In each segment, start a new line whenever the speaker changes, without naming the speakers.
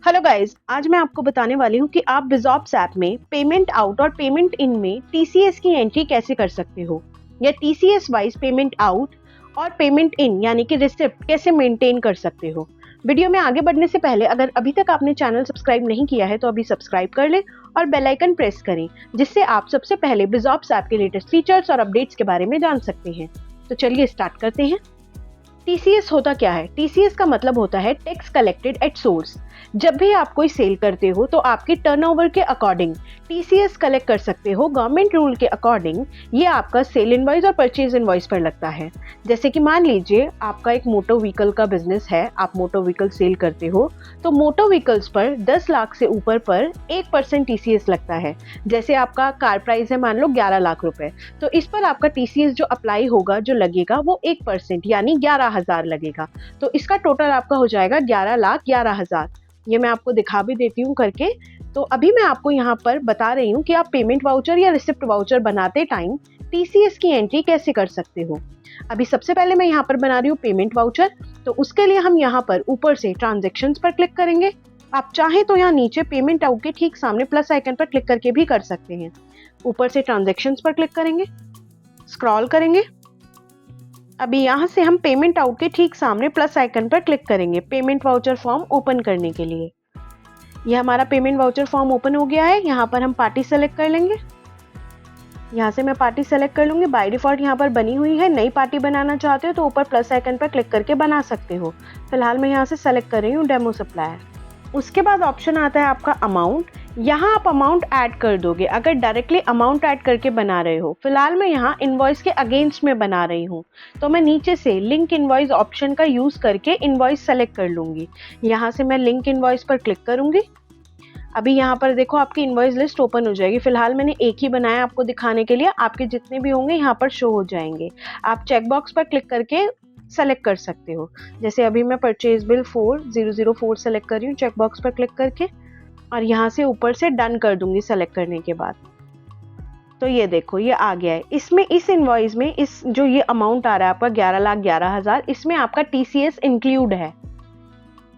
Hello guys, आज मैं आपको बताने वाली हूँ कि आप बिजॉप्स ऐप में पेमेंट आउट और पेमेंट इन में टीसीएस की एंट्री कैसे कर सकते हो या टीसीएस वाइज पेमेंट आउट और पेमेंट इन यानी कि रिसिप्ट कैसे मेंटेन कर सकते हो। वीडियो में आगे बढ़ने से पहले अगर अभी तक आपने चैनल सब्सक्राइब नहीं किया है तो अभी सब्सक्राइब कर लें और बेल आइकन प्रेस करें, जिससे आप सबसे पहले बिजॉप्स ऐप के लेटेस्ट फीचर्स और अपडेट्स के बारे में जान सकते हैं। तो चलिए स्टार्ट करते हैं। टीसीएस होता क्या है? टीसीएस का मतलब होता है टैक्स कलेक्टेड एट सोर्स। जब भी आप कोई सेल करते हो तो आपकी टर्नओवर के अकॉर्डिंग टीसीएस कलेक्ट कर सकते हो। गवर्नमेंट रूल के अकॉर्डिंग ये आपका सेल इनवॉइस और परचेज इनवॉइस पर लगता है। जैसे कि मान लीजिए आपका एक मोटर व्हीकल का बिजनेस है, आप मोटर व्हीकल सेल करते हो तो मोटर व्हीकल्स पर 10 लाख से ऊपर पर 1% टीसीएस लगता है। जैसे आपका कार प्राइस है मान लो 11 लाख रुपए, तो इस पर आपका टीसीएस जो अप्लाई होगा, जो लगेगा वो 1% यानी 11,000 लगेगा। तो इसका टोटल आपका हो जाएगा 11,11,000। ये मैं आपको दिखा भी देती हूँ करके। तो अभी मैं आपको यहाँ पर बता रही हूँ कि आप पेमेंट वाउचर या रिसिप्ट वाउचर बनाते टाइम टीसीएस की एंट्री कैसे कर सकते हो। अभी सबसे पहले मैं यहाँ पर बना रही हूँ पेमेंट वाउचर, तो उसके लिए हम यहाँ पर ऊपर से ट्रांजैक्शंस पर क्लिक करेंगे। आप चाहें तो यहाँ नीचे पेमेंट आउट के ठीक सामने प्लस आइकन पर क्लिक करके भी कर सकते हैं। ऊपर से ट्रांजैक्शंस पर क्लिक करेंगे, स्क्रॉल करेंगे। अभी यहाँ से हम पेमेंट आउट के ठीक सामने प्लस आइकन पर क्लिक करेंगे पेमेंट वाउचर फॉर्म ओपन करने के लिए। यह हमारा पेमेंट वाउचर फॉर्म ओपन हो गया है। यहाँ पर हम पार्टी सेलेक्ट कर लेंगे। यहाँ से मैं पार्टी सेलेक्ट कर लूँगी। बाय डिफॉल्ट यहाँ पर बनी हुई है। नई पार्टी बनाना चाहते हो तो ऊपर प्लस आइकन पर क्लिक करके बना सकते हो। फिलहाल मैं यहाँ से सेलेक्ट कर रही हूँ डेमो सप्लायर। उसके बाद ऑप्शन आता है आपका अमाउंट। यहाँ आप अमाउंट ऐड कर दोगे अगर डायरेक्टली अमाउंट ऐड करके बना रहे हो। फिलहाल मैं यहाँ इनवॉइस के अगेंस्ट में बना रही हूँ, तो मैं नीचे से लिंक इनवॉइस ऑप्शन का यूज़ करके इनवॉइस सेलेक्ट कर लूँगी। यहाँ से मैं लिंक इनवॉइस पर क्लिक करूँगी। अभी यहाँ पर देखो आपकी इनवॉइस लिस्ट ओपन हो जाएगी। फिलहाल मैंने एक ही बनाया आपको दिखाने के लिए, आपके जितने भी होंगे यहाँ पर शो हो जाएंगे। आप चेकबॉक्स पर क्लिक करके सेलेक्ट कर सकते हो। जैसे अभी मैं परचेज बिल 4004 सेलेक्ट कर रही हूँ चेकबॉक्स पर क्लिक करके, और यहाँ से ऊपर से डन कर दूंगी सेलेक्ट करने के बाद। तो ये देखो ये आ गया है। इसमें इस इनवॉइस में इस जो ये अमाउंट आ रहा है आपका 11,11,000, इसमें आपका टीसीएस इंक्लूड है,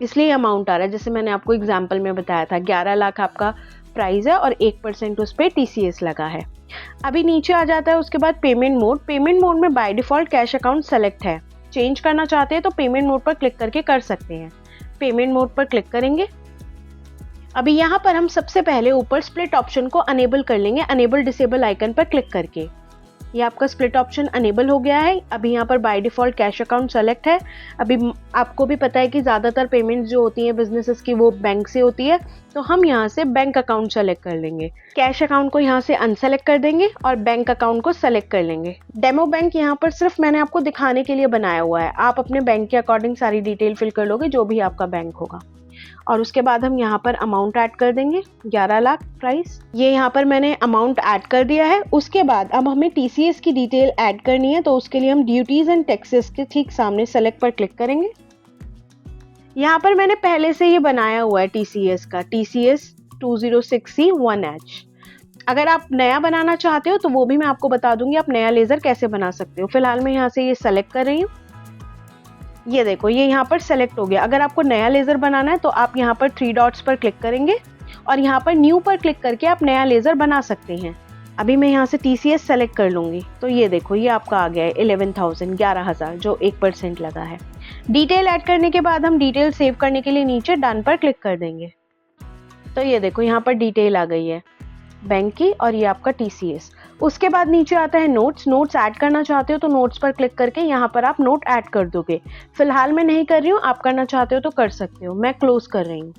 इसलिए अमाउंट आ रहा है। जैसे मैंने आपको एग्जांपल में बताया था 11 लाख आपका प्राइस है और 1% उस पर टीसीएस लगा है। अभी नीचे आ जाता है उसके बाद पेमेंट मोड। पेमेंट मोड में by default cash account select है। चेंज करना चाहते हैं तो पेमेंट मोड पर क्लिक करके कर सकते हैं। पेमेंट मोड पर क्लिक करेंगे। अभी यहाँ पर हम सबसे पहले ऊपर स्प्लिट ऑप्शन को अनेबल कर लेंगे, अनेबल डिसेबल आइकन पर क्लिक करके। ये आपका स्प्लिट ऑप्शन अनेबल हो गया है। अभी यहाँ पर by default cash account select है। अभी आपको भी पता है कि ज़्यादातर पेमेंट्स जो होती हैं बिजनेसेस की वो बैंक से होती है, तो हम यहाँ से बैंक अकाउंट सेलेक्ट कर लेंगे। कैश अकाउंट को यहाँ से अनसेलेक्ट कर देंगे और बैंक अकाउंट को सेलेक्ट कर लेंगे। डेमो बैंक यहाँ पर सिर्फ मैंने आपको दिखाने के लिए बनाया हुआ है। आप अपने बैंक के अकॉर्डिंग सारी डिटेल फिल कर लोगे जो भी आपका बैंक होगा। और उसके बाद हम यहाँ पर अमाउंट ऐड कर देंगे 11 लाख प्राइस। ये यहाँ पर मैंने अमाउंट ऐड कर दिया है। उसके बाद अब हमें टीसीएस की डिटेल ऐड करनी है, तो उसके लिए हम ड्यूटीज एंड टैक्सेस के ठीक सामने सेलेक्ट पर क्लिक करेंगे। यहाँ पर मैंने पहले से ये बनाया हुआ है टीसीएस का, TCS 206C1H। अगर आप नया बनाना चाहते हो तो वो भी मैं आपको बता दूंगी आप नया लेजर कैसे बना सकते हो। फिलहाल मैं यहाँ से ये सेलेक्ट कर रही हूँ। ये देखो ये यहाँ पर सेलेक्ट हो गया। अगर आपको नया लेजर बनाना है तो आप यहाँ पर 3 डॉट्स पर क्लिक करेंगे और यहाँ पर न्यू पर क्लिक करके आप नया लेजर बना सकते हैं। अभी मैं यहाँ से टीसीएस सेलेक्ट कर लूँगी, तो ये देखो ये आपका आ गया है 11,000 जो 1% लगा है। डिटेल ऐड करने के बाद हम डिटेल सेव करने के लिए नीचे डन पर क्लिक कर देंगे। तो ये देखो यहाँ पर डिटेल आ गई है बैंक की और ये आपका टीसीएस। उसके बाद नीचे आता है नोट्स। नोट्स ऐड करना चाहते हो तो नोट्स पर क्लिक करके यहाँ पर आप नोट ऐड कर दोगे। फिलहाल मैं नहीं कर रही हूँ, आप करना चाहते हो तो कर सकते हो। मैं क्लोज कर रही हूँ।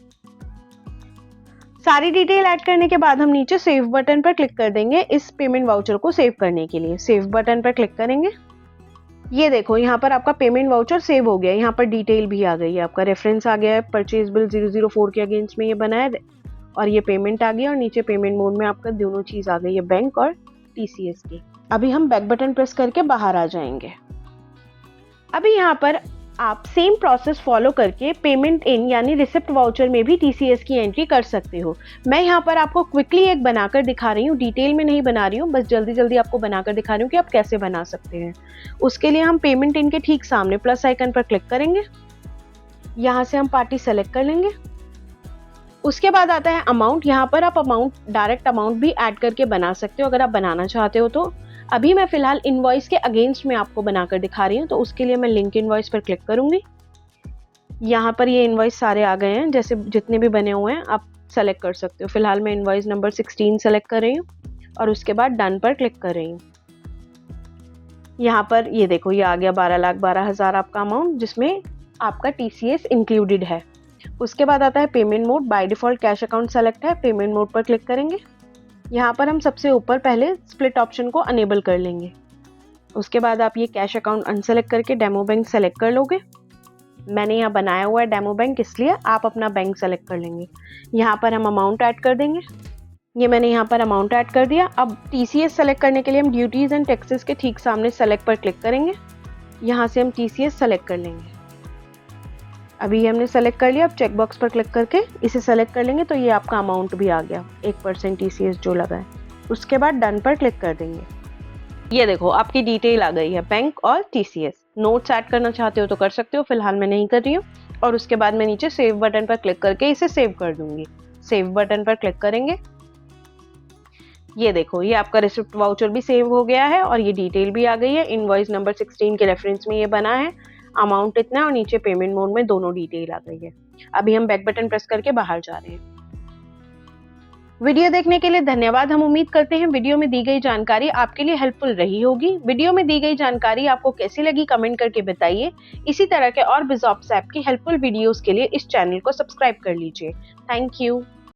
सारी डिटेल ऐड करने के बाद हम नीचे सेव बटन पर क्लिक कर देंगे इस पेमेंट वाउचर को सेव करने के लिए। सेव बटन पर क्लिक करेंगे। ये देखो यहाँ पर आपका पेमेंट वाउचर सेव हो गया है। यहाँ पर डिटेल भी आ गई है, आपका रेफरेंस आ गया है, परचेज बिल 004 के अगेंस्ट में ये बना है और ये पेमेंट आ गया और नीचे पेमेंट मोड में आपका दोनों चीज आ गई है, बैंक और टीसीएस की। अभी हम बैक बटन प्रेस करके बाहर आ जाएंगे। अभी यहाँ पर आप सेम प्रोसेस फॉलो करके पेमेंट इन यानी रिसिप्ट वाउचर में भी टीसीएस की एंट्री कर सकते हो। मैं यहाँ पर आपको क्विकली एक बनाकर दिखा रही हूँ, डिटेल में नहीं बना रही हूँ, बस जल्दी जल्दी आपको बनाकर दिखा रही हूँ कि आप कैसे बना सकते हैं। उसके लिए हम पेमेंट इन के ठीक सामने प्लस आइकन पर क्लिक करेंगे। यहाँ से हम पार्टी सेलेक्ट कर लेंगे। उसके बाद आता है अमाउंट। यहाँ पर आप अमाउंट, डायरेक्ट अमाउंट भी ऐड करके बना सकते हो अगर आप बनाना चाहते हो तो। अभी मैं फिलहाल इनवॉइस के अगेंस्ट में आपको बनाकर दिखा रही हूँ, तो उसके लिए मैं लिंक इनवॉइस पर क्लिक करूंगी। यहाँ पर ये इनवॉइस सारे आ गए हैं, जैसे जितने भी बने हुए हैं आप सेलेक्ट कर सकते हो। फिलहाल मैं इनवॉइस नंबर 16 सेलेक्ट कर रही हूँ और उसके बाद डन पर क्लिक कर रही हूँ। यहाँ पर ये देखो, ये आ गया 12,12,000 आपका अमाउंट, जिसमें आपका TCS इंक्लूडेड है। उसके बाद आता है payment mode. By default cash account select है, पेमेंट मोड पर क्लिक करेंगे। यहाँ पर हम सबसे ऊपर पहले स्प्लिट ऑप्शन को अनेबल कर लेंगे। उसके बाद आप ये कैश अकाउंट अनसेलेक्ट करके डेमो बैंक सेलेक्ट कर लोगे। मैंने यहाँ बनाया हुआ है डेमो बैंक, इसलिए आप अपना बैंक सेलेक्ट कर लेंगे। यहाँ पर हम अमाउंट ऐड कर देंगे। ये मैंने यहाँ पर अमाउंट ऐड कर दिया। अब TCS सेलेक्ट करने के लिए हम ड्यूटीज एंड टैक्सेस के ठीक सामने सेलेक्ट पर क्लिक करेंगे। यहाँ से हम TCS सेलेक्ट कर लेंगे। अभी हमने सेलेक्ट कर लिया। अब चेक बॉक्स पर क्लिक करके इसे सेलेक्ट कर लेंगे, तो ये आपका अमाउंट भी आ गया, 1% TCS जो लगा है। उसके बाद डन पर क्लिक कर देंगे। ये देखो आपकी डिटेल आ गई है, बैंक और TCS। नोट्स ऐड करना चाहते हो तो कर सकते हो, फिलहाल मैं नहीं कर रही हूँ। और उसके बाद मैं नीचे सेव बटन पर क्लिक करके इसे सेव कर दूंगी। सेव बटन पर क्लिक करेंगे। ये देखो, ये आपका रिसिप्ट वाउचर भी सेव हो गया है और ये डिटेल भी आ गई है। इनवॉइस नंबर 16 के रेफरेंस में ये बना है। अमाउंट इतना और नीचे पेमेंट मोड में दोनों डिटेल आ गई है। अभी हम बैक बटन प्रेस करके बाहर जा रहे हैं। वीडियो देखने के लिए धन्यवाद। हम उम्मीद करते हैं वीडियो में दी गई जानकारी आपके लिए हेल्पफुल रही होगी। वीडियो में दी गई जानकारी आपको कैसी लगी कमेंट करके बताइए। इसी तरह के और बिजॉप्स ऐप की हेल्पफुल वीडियोस के लिए इस चैनल को सब्सक्राइब कर लीजिए। Thank you.